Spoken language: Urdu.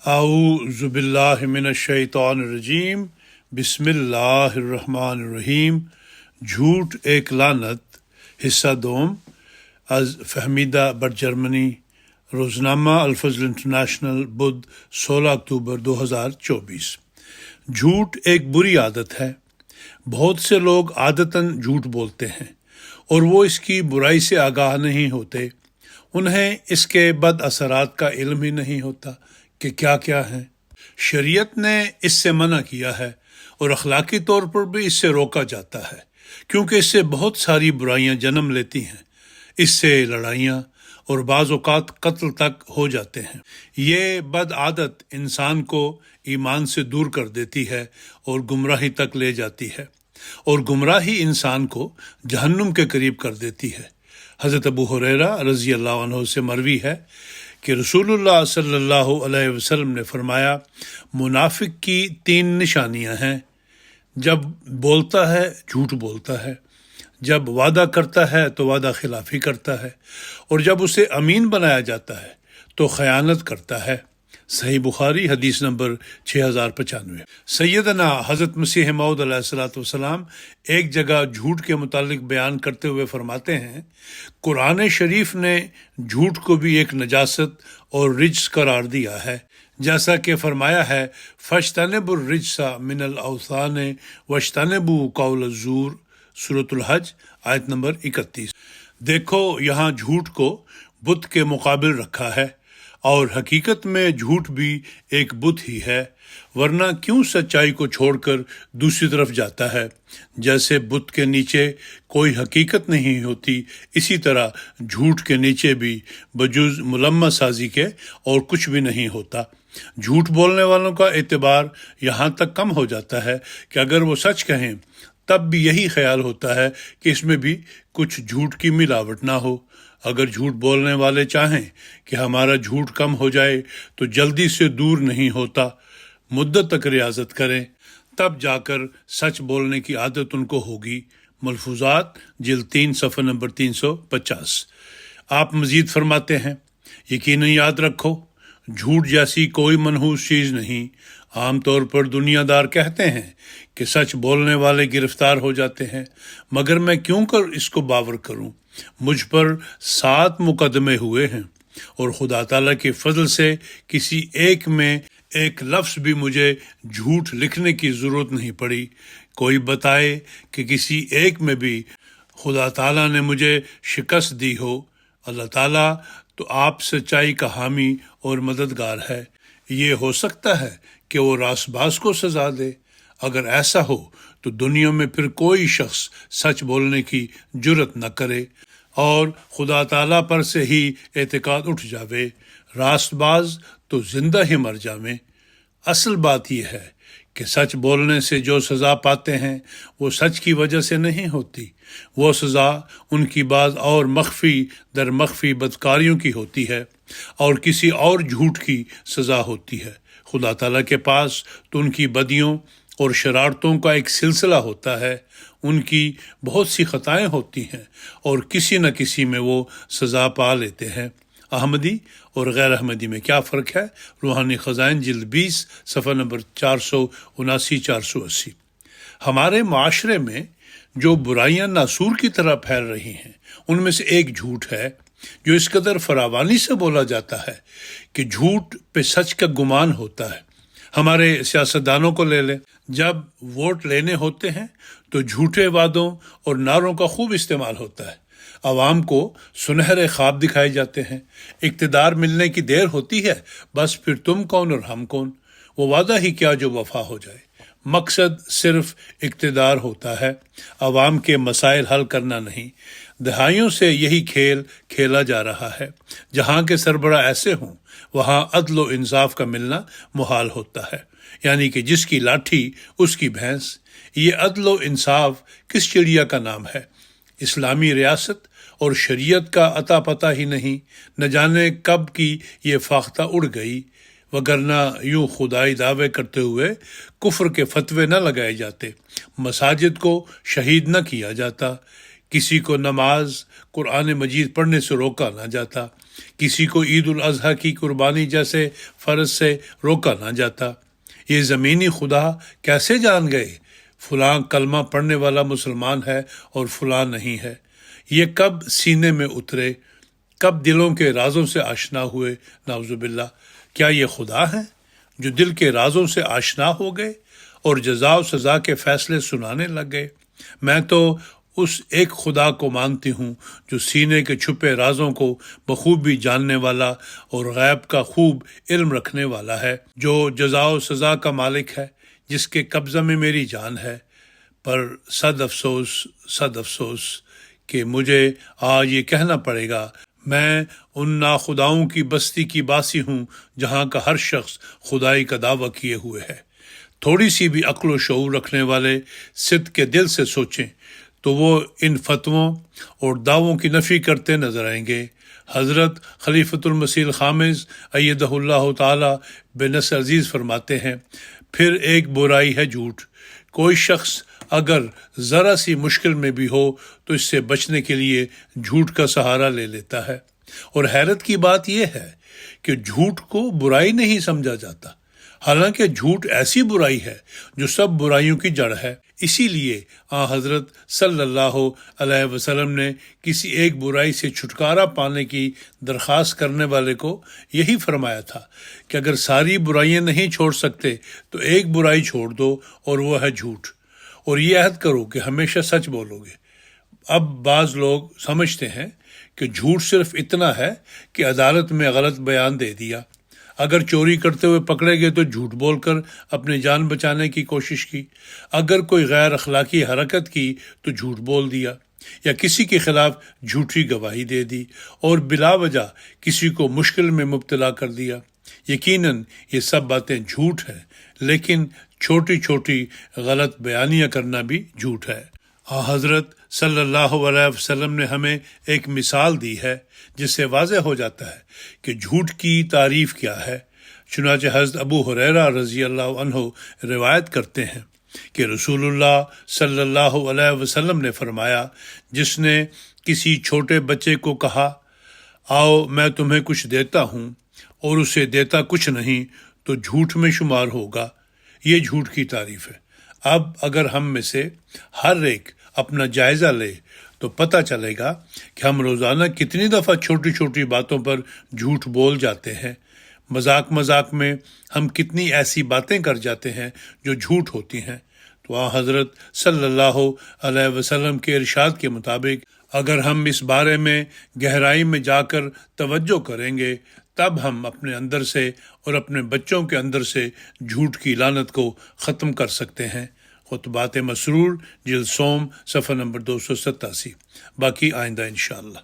اعوذ باللہ من الشیطان الرجیم بسم اللہ الرحمن الرحیم جھوٹ ایک لعنت حصہ دوم از فہمیدہ بٹ جرمنی روزنامہ الفضل انٹرنیشنل بدھ 16 اکتوبر 2024۔ جھوٹ ایک بری عادت ہے۔ بہت سے لوگ عادتاً جھوٹ بولتے ہیں اور وہ اس کی برائی سے آگاہ نہیں ہوتے۔ انہیں اس کے بد اثرات کا علم ہی نہیں ہوتا کہ کیا کیا ہیں۔ شریعت نے اس سے منع کیا ہے اور اخلاقی طور پر بھی اس سے روکا جاتا ہے، کیونکہ اس سے بہت ساری برائیاں جنم لیتی ہیں۔ اس سے لڑائیاں اور بعض اوقات قتل تک ہو جاتے ہیں۔ یہ بد عادت انسان کو ایمان سے دور کر دیتی ہے اور گمراہی تک لے جاتی ہے، اور گمراہی انسان کو جہنم کے قریب کر دیتی ہے۔ حضرت ابو ہریرہ رضی اللہ عنہ سے مروی ہے کہ رسول اللہ صلی اللہ علیہ وسلم نے فرمایا، منافق کی 3 نشانیاں ہیں: جب بولتا ہے جھوٹ بولتا ہے، جب وعدہ کرتا ہے تو وعدہ خلافی کرتا ہے، اور جب اسے امین بنایا جاتا ہے تو خیانت کرتا ہے۔ صحیح بخاری حدیث نمبر 6095۔ سیدنا حضرت مسیح موعود علیہ الصلوۃ والسلام ایک جگہ جھوٹ کے متعلق بیان کرتے ہوئے فرماتے ہیں، قرآن شریف نے جھوٹ کو بھی ایک نجاست اور رجس قرار دیا ہے، جیسا کہ فرمایا ہے، فَاجْتَنِبُوا الرِّجْسَ مِنَ الْأَوْثَانِ وَاجْتَنِبُوا قَوْلَ الزُّورِ، سورۃ الحج آیت نمبر 31۔ دیکھو، یہاں جھوٹ کو بت کے مقابل رکھا ہے، اور حقیقت میں جھوٹ بھی ایک بت ہی ہے، ورنہ کیوں سچائی کو چھوڑ کر دوسری طرف جاتا ہے؟ جیسے بت کے نیچے کوئی حقیقت نہیں ہوتی، اسی طرح جھوٹ کے نیچے بھی بجز ملمہ سازی کے اور کچھ بھی نہیں ہوتا۔ جھوٹ بولنے والوں کا اعتبار یہاں تک کم ہو جاتا ہے کہ اگر وہ سچ کہیں تب بھی یہی خیال ہوتا ہے کہ اس میں بھی کچھ جھوٹ کی ملاوٹ نہ ہو۔ اگر جھوٹ بولنے والے چاہیں کہ ہمارا جھوٹ کم ہو جائے تو جلدی سے دور نہیں ہوتا، مدت تک ریاضت کریں، تب جا کر سچ بولنے کی عادت ان کو ہوگی۔ ملفوظات جلد 3 صفحہ نمبر 350۔ آپ مزید فرماتے ہیں، یقیناً یاد رکھو، جھوٹ جیسی کوئی منحوس چیز نہیں۔ عام طور پر دنیا دار کہتے ہیں کہ سچ بولنے والے گرفتار ہو جاتے ہیں، مگر میں کیوں کر اس کو باور کروں؟ مجھ پر 7 مقدمے ہوئے ہیں، اور خدا تعالیٰ کے فضل سے کسی ایک میں ایک لفظ بھی مجھے جھوٹ لکھنے کی ضرورت نہیں پڑی۔ کوئی بتائے کہ کسی ایک میں بھی خدا تعالیٰ نے مجھے شکست دی ہو۔ اللہ تعالیٰ تو آپ سچائی کا حامی اور مددگار ہے۔ یہ ہو سکتا ہے کہ وہ راست باز کو سزا دے۔ اگر ایسا ہو تو دنیا میں پھر کوئی شخص سچ بولنے کی جرت نہ کرے، اور خدا تعالیٰ پر سے ہی اعتقاد اٹھ جاوے۔ راست باز تو زندہ ہی مر جاویں۔ اصل بات یہ ہے کہ سچ بولنے سے جو سزا پاتے ہیں وہ سچ کی وجہ سے نہیں ہوتی، وہ سزا ان کی بعض اور مخفی در مخفی بدکاریوں کی ہوتی ہے، اور کسی اور جھوٹ کی سزا ہوتی ہے۔ خدا تعالیٰ کے پاس تو ان کی بدیوں اور شرارتوں کا ایک سلسلہ ہوتا ہے، ان کی بہت سی خطائیں ہوتی ہیں، اور کسی نہ کسی میں وہ سزا پا لیتے ہیں۔ احمدی اور غیر احمدی میں کیا فرق ہے؟ روحانی خزائن جلد 20 صفحہ نمبر 479-480۔ ہمارے معاشرے میں جو برائیاں ناسور کی طرح پھیل رہی ہیں، ان میں سے ایک جھوٹ ہے، جو اس قدر فراوانی سے بولا جاتا ہے کہ جھوٹ پہ سچ کا گمان ہوتا ہے۔ ہمارے سیاستدانوں کو لے لیں، جب ووٹ لینے ہوتے ہیں تو جھوٹے وعدوں اور نعروں کا خوب استعمال ہوتا ہے۔ عوام کو سنہرے خواب دکھائے جاتے ہیں، اقتدار ملنے کی دیر ہوتی ہے، بس پھر تم کون اور ہم کون، وہ وعدہ ہی کیا جو وفا ہو جائے۔ مقصد صرف اقتدار ہوتا ہے، عوام کے مسائل حل کرنا نہیں۔ دہائیوں سے یہی کھیل کھیلا جا رہا ہے۔ جہاں کے سربراہ ایسے ہوں، وہاں عدل و انصاف کا ملنا محال ہوتا ہے، یعنی کہ جس کی لاٹھی اس کی بھینس۔ یہ عدل و انصاف کس چڑیا کا نام ہے؟ اسلامی ریاست اور شریعت کا عطا پتہ ہی نہیں، نہ جانے کب کی یہ فاختہ اڑ گئی، وگرنہ یوں خدائی دعوے کرتے ہوئے کفر کے فتوے نہ لگائے جاتے، مساجد کو شہید نہ کیا جاتا، کسی کو نماز قرآن مجید پڑھنے سے روکا نہ جاتا، کسی کو عید الاضحیٰ کی قربانی جیسے فرض سے روکا نہ جاتا۔ یہ زمینی خدا کیسے جان گئے فلاں کلمہ پڑھنے والا مسلمان ہے اور فلاں نہیں ہے؟ یہ کب سینے میں اترے، کب دلوں کے رازوں سے آشنا ہوئے؟ نعوذ باللہ، کیا یہ خدا ہیں جو دل کے رازوں سے آشنا ہو گئے اور جزا و سزا کے فیصلے سنانے لگ گئے؟ میں تو اس ایک خدا کو مانتی ہوں جو سینے کے چھپے رازوں کو بخوبی جاننے والا اور غیب کا خوب علم رکھنے والا ہے، جو جزا و سزا کا مالک ہے، جس کے قبضہ میں میری جان ہے۔ پر صد افسوس کہ مجھے آج یہ کہنا پڑے گا، میں ان ناخداؤں کی بستی کی باسی ہوں جہاں کا ہر شخص خدائی کا دعویٰ کیے ہوئے ہے۔ تھوڑی سی بھی عقل و شعور رکھنے والے صدق کے دل سے سوچیں تو وہ ان فتووں اور دعووں کی نفی کرتے نظر آئیں گے۔ حضرت خلیفۃ المسیح الخامس ایدہ اللہ تعالی بنصر عزیز فرماتے ہیں، پھر ایک برائی ہے جھوٹ۔ کوئی شخص اگر ذرا سی مشکل میں بھی ہو تو اس سے بچنے کے لیے جھوٹ کا سہارا لے لیتا ہے، اور حیرت کی بات یہ ہے کہ جھوٹ کو برائی نہیں سمجھا جاتا، حالانکہ جھوٹ ایسی برائی ہے جو سب برائیوں کی جڑ ہے۔ اسی لیے حضرت صلی اللہ علیہ وسلم نے کسی ایک برائی سے چھٹکارا پانے کی درخواست کرنے والے کو یہی فرمایا تھا کہ اگر ساری برائیاں نہیں چھوڑ سکتے تو ایک برائی چھوڑ دو، اور وہ ہے جھوٹ، اور یہ عہد کرو کہ ہمیشہ سچ بولو گے۔ اب بعض لوگ سمجھتے ہیں کہ جھوٹ صرف اتنا ہے کہ عدالت میں غلط بیان دے دیا، اگر چوری کرتے ہوئے پکڑے گئے تو جھوٹ بول کر اپنی جان بچانے کی کوشش کی، اگر کوئی غیر اخلاقی حرکت کی تو جھوٹ بول دیا، یا کسی کے خلاف جھوٹی گواہی دے دی اور بلا وجہ کسی کو مشکل میں مبتلا کر دیا۔ یقیناً یہ سب باتیں جھوٹ ہیں، لیکن چھوٹی چھوٹی غلط بیانیاں کرنا بھی جھوٹ ہے۔ حضرت صلی اللہ علیہ وسلم نے ہمیں ایک مثال دی ہے جس سے واضح ہو جاتا ہے کہ جھوٹ کی تعریف کیا ہے۔ چنانچہ حضرت ابو ہریرہ رضی اللہ عنہ روایت کرتے ہیں کہ رسول اللہ صلی اللہ علیہ وسلم نے فرمایا، جس نے کسی چھوٹے بچے کو کہا آؤ میں تمہیں کچھ دیتا ہوں اور اسے دیتا کچھ نہیں تو جھوٹ میں شمار ہوگا۔ یہ جھوٹ کی تعریف ہے۔ اب اگر ہم میں سے ہر ایک اپنا جائزہ لے تو پتہ چلے گا کہ ہم روزانہ کتنی دفعہ چھوٹی چھوٹی باتوں پر جھوٹ بول جاتے ہیں۔ مذاق میں ہم کتنی ایسی باتیں کر جاتے ہیں جو جھوٹ ہوتی ہیں۔ تو حضرت صلی اللہ علیہ وسلم کے ارشاد کے مطابق اگر ہم اس بارے میں گہرائی میں جا کر توجہ کریں گے تب ہم اپنے اندر سے اور اپنے بچوں کے اندر سے جھوٹ کی لعنت کو ختم کر سکتے ہیں۔ خطبات مسرور جلد سوم صفحہ نمبر 287۔ باقی آئندہ انشاءاللہ۔